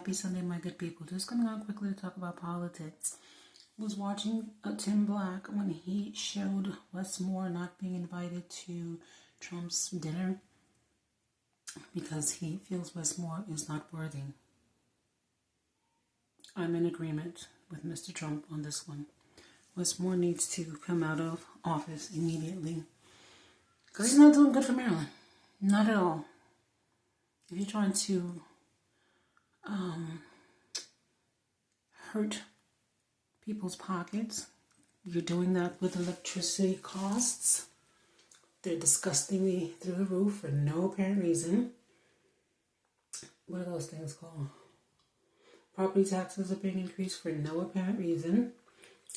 Happy Sunday, my good people. Just coming on quickly to talk about politics. Was watching Tim Black when he showed Wes Moore not being invited to Trump's dinner because he feels Wes Moore is not worthy. I'm in agreement with Mr. Trump on this one. Wes Moore needs to come out of office immediately because he's not doing good for Maryland. Not at all. If you're trying to hurt people's pockets, you're doing that with electricity costs. They're disgustingly through the roof for no apparent reason. What are those things called? Property taxes are being increased for no apparent reason,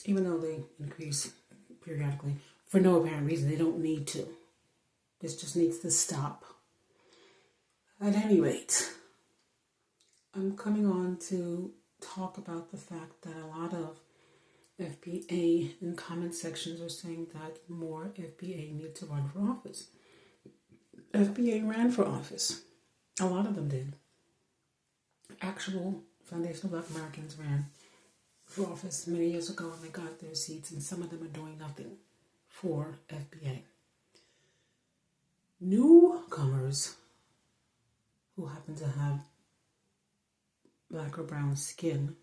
even though they increase periodically for no apparent reason. They don't need to. This just needs to stop. At any rate, I'm coming on to talk about the fact that a lot of FBA in comment sections are saying that more FBA need to run for office. FBA ran for office. A lot of them did. Actual Foundation of Black Americans ran for office many years ago and they got their seats, and some of them are doing nothing for FBA. Newcomers who happen to have black or brown skin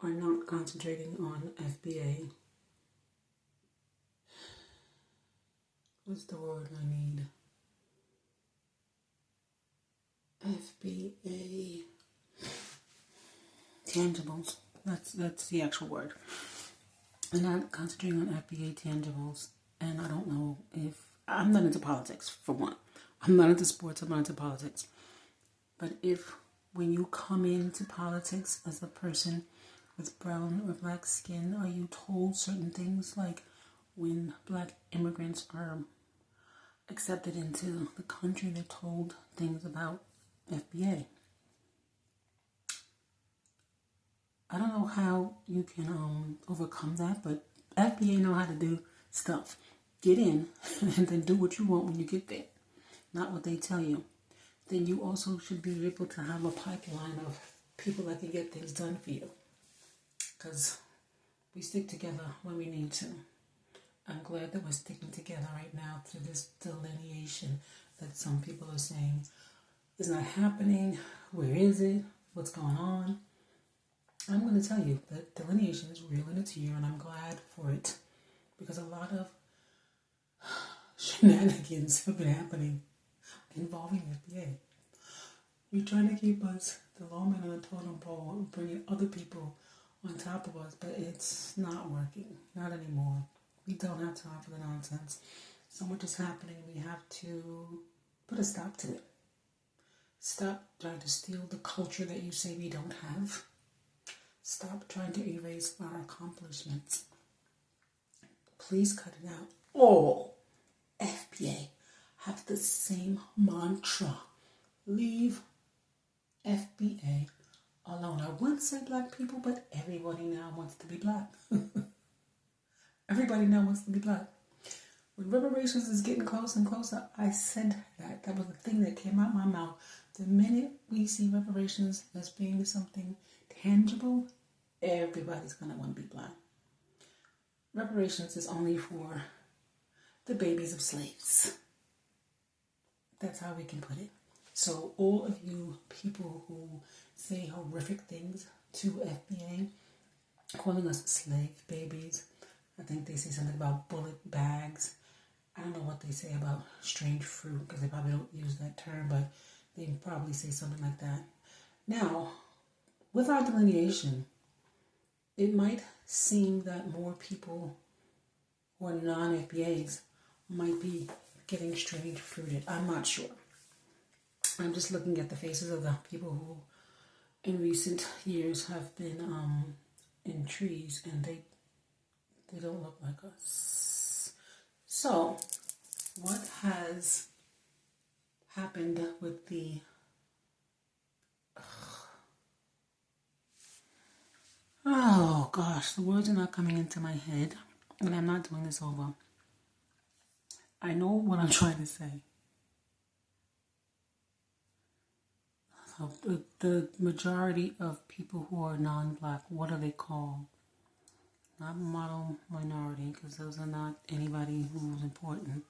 are not concentrating on FBA. What's the word I need? FBA tangibles. That's the actual word. I'm not concentrating on FBA tangibles, and I don't know if I'm not into politics for one. I'm not into sports. I'm not into politics. But if when you come into politics as a person with brown or black skin, are you told certain things, like when black immigrants are accepted into the country, they're told things about FBA. I don't know how you can overcome that, but FBA know how to do stuff. Get in and then do what you want when you get there, not what they tell you. Then you also should be able to have a pipeline of people that can get things done for you. Because we stick together when we need to. I'm glad that we're sticking together right now through this delineation that some people are saying is not happening. Where is it? What's going on? I'm going to tell you that delineation is real and it's here, and I'm glad for it. Because a lot of shenanigans have been happening involving FBA. You're trying to keep us, the low man on the totem pole, and bringing other people on top of us, but it's not working. Not anymore. We don't have time for the nonsense. So much is happening. We have to put a stop to it. Stop trying to steal the culture that you say we don't have. Stop trying to erase our accomplishments. Please cut it out. All FBA have the same mantra. Leave FBA alone. I wouldn't say black people, but everybody now wants to be black. Everybody now wants to be black. When reparations is getting closer and closer, I said that. That was the thing that came out my mouth. The minute we see reparations as being something tangible, everybody's going to want to be black. Reparations is only for the babies of slaves. That's how we can put it. So all of you people who say horrific things to FBA, calling us slave babies, I think they say something about bullet bags. I don't know what they say about strange fruit, because they probably don't use that term, but they probably say something like that. Now, with our delineation, it might seem that more people who are non-FBAs might be getting strange fruited. I'm not sure. I'm just looking at the faces of the people who in recent years have been in trees, and they don't look like us. So, what has happened with the oh gosh, the words are not coming into my head, and I'm not doing this over. I know what I'm trying to say. The majority of people who are non-black, what are they called? Not model minority, because those are not anybody who's important.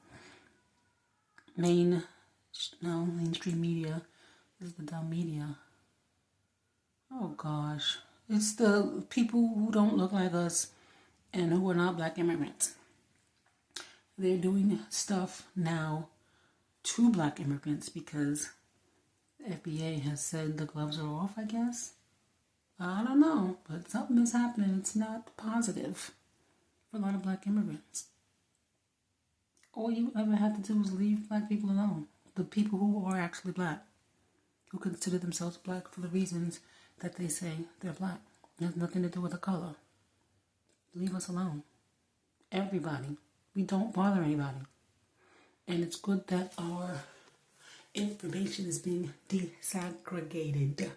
Mainstream media is the dumb media. Oh gosh. It's the people who don't look like us and who are not black immigrants. They're doing stuff now to black immigrants because the FBA has said the gloves are off, I guess. I don't know, but something is happening. It's not positive for a lot of black immigrants. All you ever have to do is leave black people alone. The people who are actually black, who consider themselves black for the reasons that they say they're black. It has nothing to do with the color. Leave us alone. Everybody. We don't bother anybody. And it's good that our information is being desegregated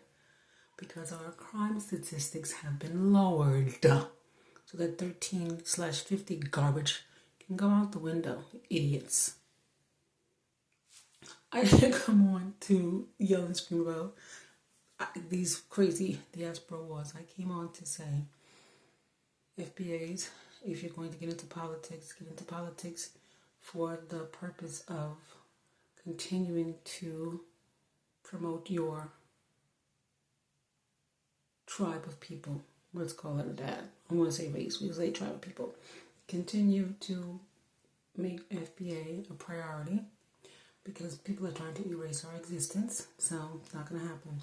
because our crime statistics have been lowered so that 13/50 garbage can go out the window. Idiots. I didn't come on to yell and scream about these crazy diaspora wars. I came on to say, FBAs, if you're going to get into politics for the purpose of continuing to promote your tribe of people. Let's call it that. I want to say race. We say tribe of people. Continue to make FBA a priority because people are trying to erase our existence. So it's not going to happen.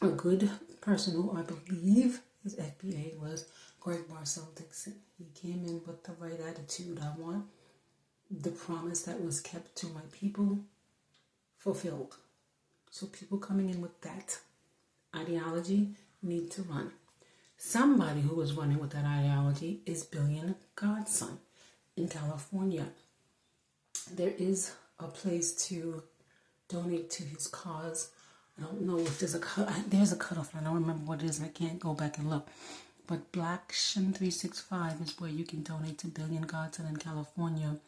A good person who I believe is FBA was Greg Marcel Dixon. He came in with the right attitude. I want the promise that was kept to my people fulfilled. So people coming in with that ideology need to run. Somebody who is running with that ideology is Billion Godson in California. There is a place to donate to his cause. I don't know if there's a cutoff. I don't remember what it is. I can't go back and look. But Blaction 365 is where you can donate to Billion Godson in California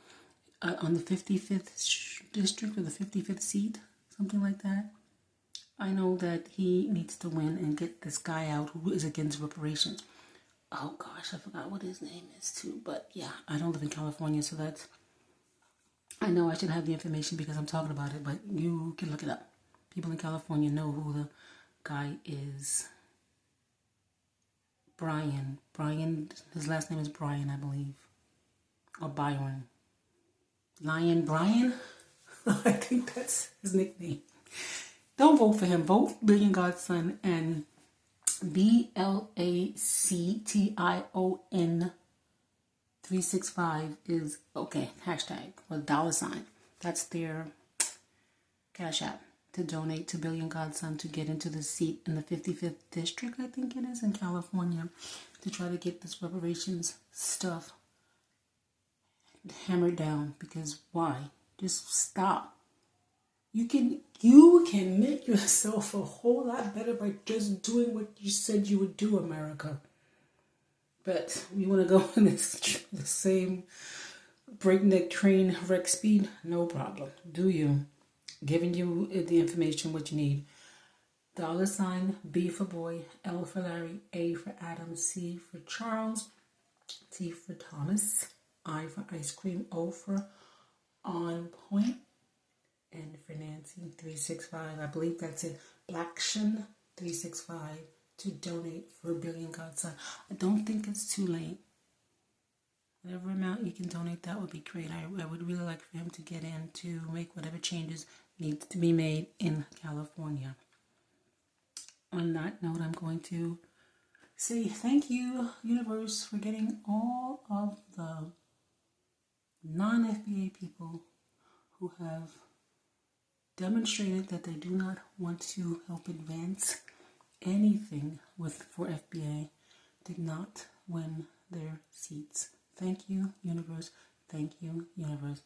on the 55th district or the 55th seat, something like that. I know that he needs to win and get this guy out who is against reparations. Oh gosh, I forgot what his name is too. But yeah, I don't live in California, so that's... I know I should have the information because I'm talking about it, but you can look it up. People in California know who the guy is. Brian, his last name is Brian, I believe. Or Byron. Lion Brian? I think that's his nickname. Don't vote for him. Vote Billion Godson and BLACTION 365 is okay. Hashtag or $. That's their Cash App to donate to Billion Godson to get into the seat in the 55th district, I think it is, in California, to try to get this reparations stuff hammered down. Because why? Just stop. You can make yourself a whole lot better by just doing what you said you would do, America. But you want to go in the same breakneck train wreck speed? No problem. Do you? Giving you the information what you need. $, B for boy, L for Larry, A for Adam, C for Charles, T for Thomas, I for ice cream, O for on point, and for Nancy 365. I believe that's it. Blaction 365 to donate for Billion Godson. I don't think it's too late. Whatever amount you can donate, that would be great. I would really like for him to get in to make whatever changes needs to be made in California. On that note, I'm going to say thank you, universe, for getting all of the non-FBA people who have demonstrated that they do not want to help advance anything for FBA, did not win their seats. Thank you, universe. Thank you, universe.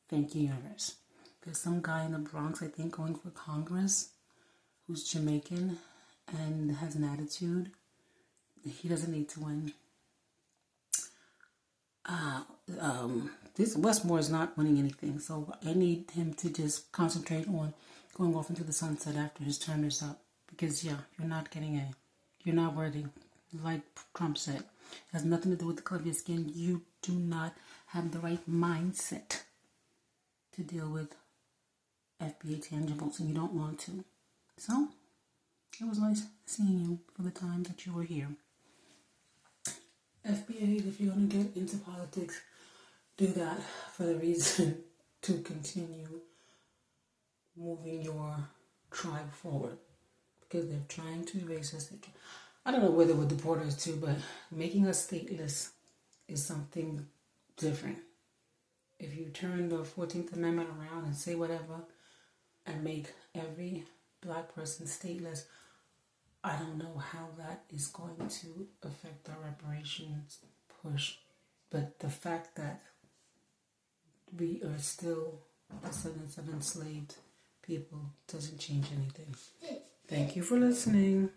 Thank you, universe. There's some guy in the Bronx, I think, going for Congress who's Jamaican and has an attitude. He doesn't need to win. This Westmore is not winning anything, so I need him to just concentrate on going off into the sunset after his term is up. Because, yeah, you're not worthy. Like Trump said, it has nothing to do with the color of your skin. You do not have the right mindset to deal with FBA tangibles, and you don't want to. So, it was nice seeing you for the time that you were here. FBA, if you're going to get into politics, do that for the reason to continue moving your tribe forward. Because they're trying to erase us. I don't know whether we're deporters too, but making us stateless is something different. If you turn the 14th Amendment around and say whatever and make every black person stateless, I don't know how that is going to affect our reparations push. But the fact that we are still descendants of enslaved people doesn't change anything. Thank you for listening.